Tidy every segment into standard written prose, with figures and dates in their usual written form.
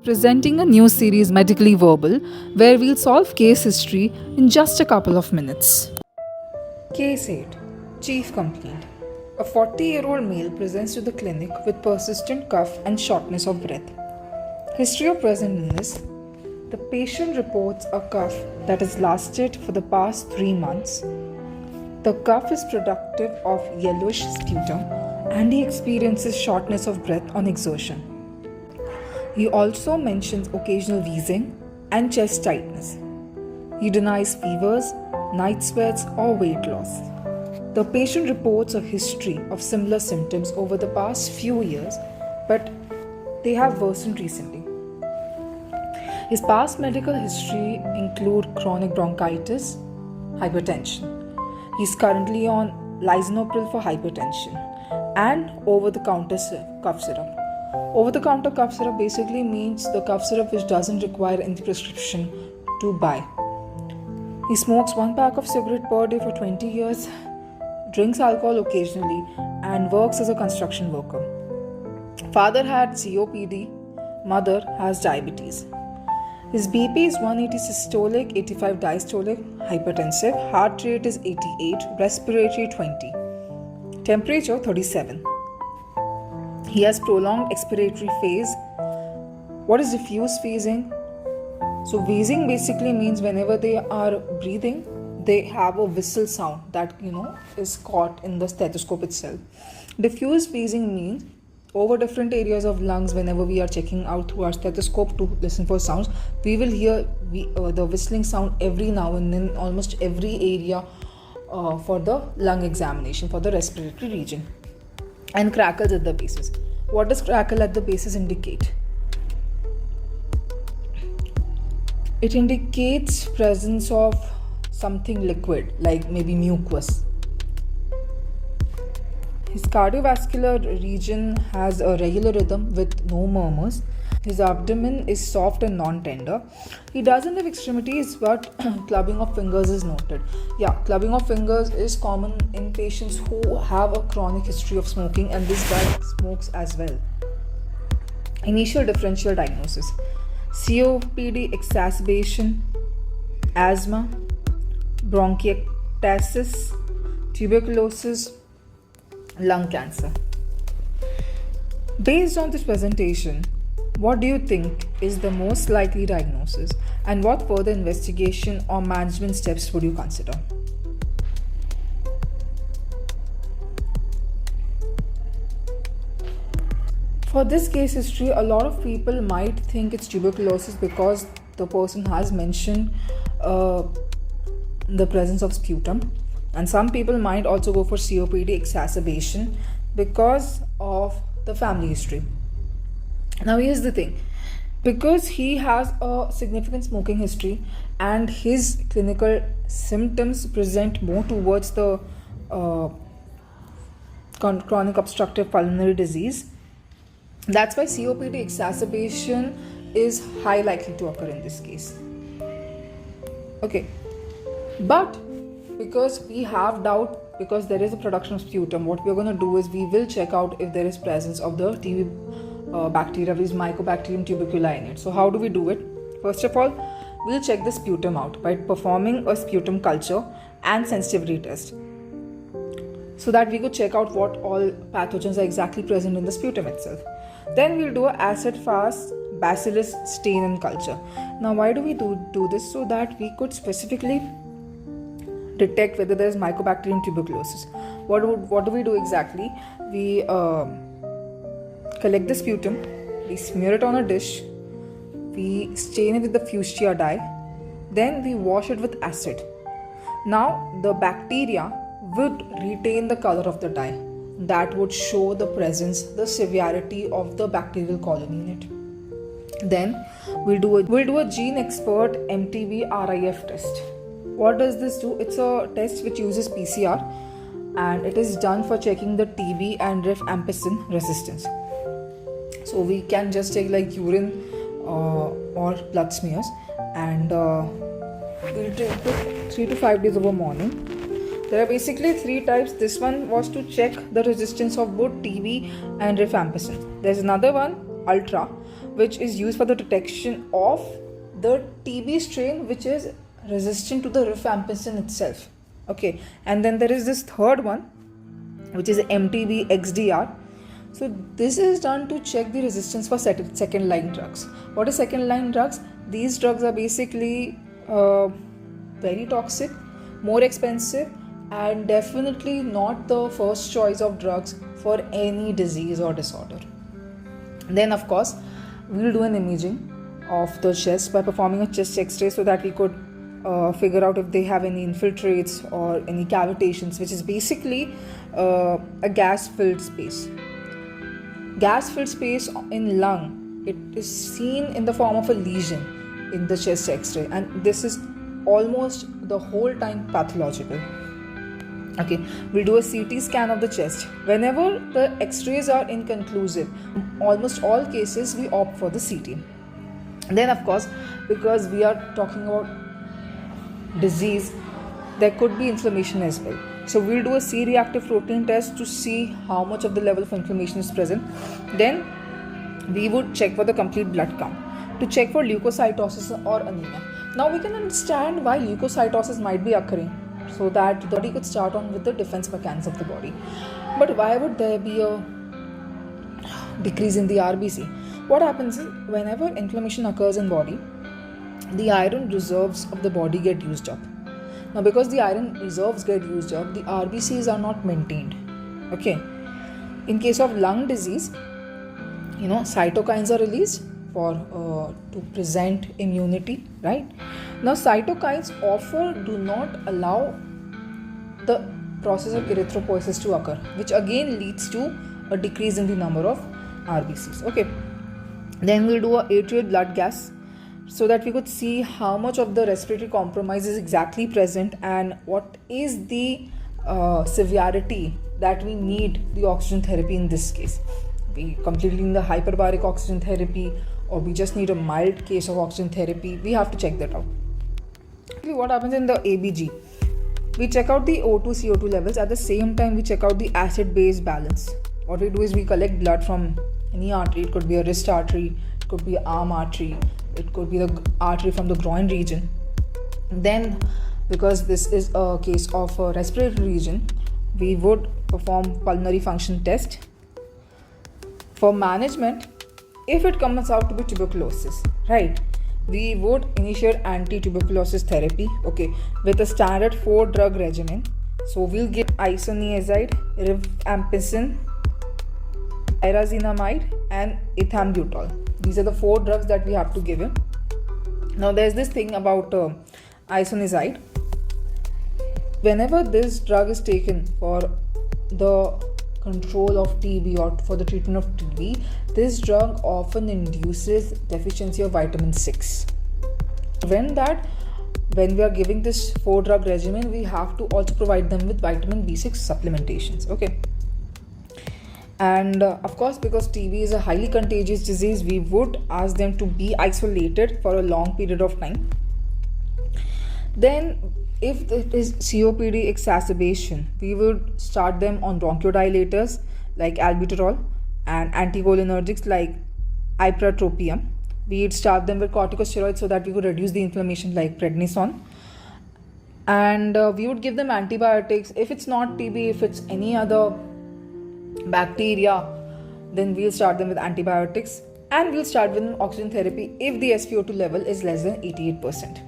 presenting a new series, Medically Verbal, where we'll solve case history in just a couple of minutes. Case 8. Chief Complaint. A 40-year-old male presents to the clinic with persistent cough and shortness of breath. History of present illness. The patient reports a cough that has lasted for the past 3 months. The cough is productive of yellowish sputum and he experiences shortness of breath on exertion. He also mentions occasional wheezing and chest tightness. He denies fevers, night sweats, or weight loss. The patient reports a history of similar symptoms over the past few years, but they have worsened recently. His past medical history include chronic bronchitis, hypertension. He is currently on lisinopril for hypertension and over-the-counter cough syrup. Over-the-counter cough syrup basically means the cough syrup which doesn't require any prescription to buy. He smokes 1 pack of cigarette per day for 20 years, drinks alcohol occasionally, and works as a construction worker. Father had COPD, mother has diabetes. His BP is 180 systolic, 85 diastolic, hypertensive, heart rate is 88, respiratory 20, temperature 37. He has prolonged expiratory phase. What is diffuse wheezing? So wheezing basically means whenever they are breathing, they have a whistle sound that is caught in the stethoscope itself. Diffuse wheezing means over different areas of lungs, whenever we are checking out through our stethoscope to listen for sounds, we will hear the whistling sound every now and then, almost every area for the lung examination, for the respiratory region. And crackles at the bases. What does crackle at the bases indicate? It indicates presence of something liquid, like maybe mucus. His cardiovascular region has a regular rhythm with no murmurs. His abdomen is soft and non-tender. He doesn't have extremities, but clubbing of fingers is noted. Yeah, clubbing of fingers is common in patients who have a chronic history of smoking, and this guy smokes as well. Initial differential diagnosis: COPD exacerbation, asthma, bronchiectasis, tuberculosis, lung cancer. Based on this presentation, what do you think is the most likely diagnosis, and what further investigation or management steps would you consider? For this case history, a lot of people might think it's tuberculosis because the person has mentioned the presence of sputum, and some people might also go for COPD exacerbation because of the family history. Now here's the thing, because he has a significant smoking history and his clinical symptoms present more towards the chronic obstructive pulmonary disease, that's why COPD exacerbation is high likely to occur in this case. Okay, but because we have doubt, because there is a production of sputum, what we're going to do is we will check out if there is presence of the TB bacteria, which is Mycobacterium tuberculosis in it. So how do we do it? First of all, we'll check the sputum out by performing a sputum culture and sensitivity test, so that we could check out what all pathogens are exactly present in the sputum itself. Then we'll do an acid-fast bacillus stain and culture. Now why do we do this? So that we could specifically detect whether there is Mycobacterium tuberculosis. What do we do exactly? We collect the sputum, we smear it on a dish, we stain it with the fuchsia dye, then we wash it with acid. Now the bacteria would retain the color of the dye. That would show the presence, the severity of the bacterial colony in it. Then we'll do a gene expert MTV RIF test. What does this do? It's a test which uses PCR, and it is done for checking the TB and rifampicin resistance. So we can just take like urine or blood smears, and we'll take it 3 to 5 days over morning. There are basically 3 types. This one was to check the resistance of both TB and rifampicin. There's another one, ultra, which is used for the detection of the TB strain which is resistant to the rifampicin itself. Okay, and then there is this third one, which is MTB XDR. So this is done to check the resistance for second line drugs. What is second line drugs? These drugs are basically very toxic, more expensive, and definitely not the first choice of drugs for any disease or disorder. Then of course we'll do an imaging of the chest by performing a chest x-ray so that we could figure out if they have any infiltrates or any cavitations, which is basically a gas filled space. Gas filled space in lung, it is seen in the form of a lesion in the chest x-ray, and this is almost the whole time pathological. Okay, we'll do a CT scan of the chest. Whenever the x-rays are inconclusive, almost all cases we opt for the CT. Then of course, because we are talking about disease, there could be inflammation as well. So we'll do a C-reactive protein test to see how much of the level of inflammation is present. Then we would check for the complete blood count to check for leukocytosis or anemia. Now we can understand why leukocytosis might be occurring, so that the body could start on with the defense mechanism of the body. But why would there be a decrease in the RBC? What happens is, whenever inflammation occurs in body, the iron reserves of the body get used up. Now because the iron reserves get used up, the RBCs are not maintained. Okay. In case of lung disease, cytokines are released for to present immunity, right? Now cytokines often do not allow the process of erythropoiesis to occur, which again leads to a decrease in the number of RBCs. Okay. Then we'll do a atrial blood gas so that we could see how much of the respiratory compromise is exactly present and what is the severity that we need the oxygen therapy in this case. We completely need the hyperbaric oxygen therapy, or we just need a mild case of oxygen therapy. We have to check that out. What happens in the ABG? We check out the O2 CO2 levels. At the same time, we check out the acid-base balance. What we do is we collect blood from any artery. It could be a wrist artery, it could be an arm artery, it could be the artery from the groin region. Then, because this is a case of a respiratory region, we would perform pulmonary function test. For management, if it comes out to be tuberculosis, right, we would initiate anti-tuberculosis therapy, okay, with a standard 4-drug regimen. So we'll give isoniazid, rifampicin, pyrazinamide and ethambutol. These are the 4 drugs that we have to give him. Now there's this thing about isoniazid. Whenever this drug is taken for the control of TB or for the treatment of TB, this drug often induces deficiency of vitamin 6. When we are giving this 4-drug regimen, we have to also provide them with vitamin B6 supplementations. Okay. And of course, because TB is a highly contagious disease, we would ask them to be isolated for a long period of time. Then if it is COPD exacerbation, we would start them on bronchodilators like albuterol and anticholinergics like ipratropium. We would start them with corticosteroids so that we could reduce the inflammation like prednisone. And we would give them antibiotics. If it's not TB, if it's any other bacteria, then we'll start them with antibiotics, and we'll start with oxygen therapy if the SpO2 level is less than 88%.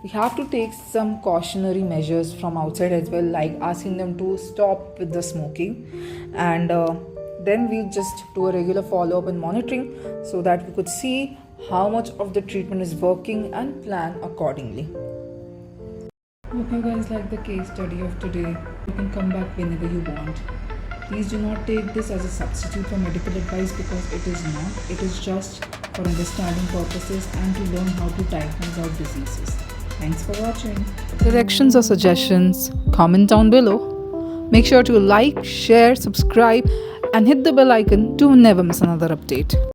We have to take some cautionary measures from outside as well, like asking them to stop with the smoking, and then we'll just do a regular follow-up and monitoring so that we could see how much of the treatment is working and plan accordingly. Hope you guys like the case study of today. You can come back whenever you want. Please do not take this as a substitute for medical advice, because it is not. It is just for understanding purposes and to learn how to diagnose our diseases. Thanks for watching. Corrections or suggestions, comment down below. Make sure to like, share, subscribe and hit the bell icon to never miss another update.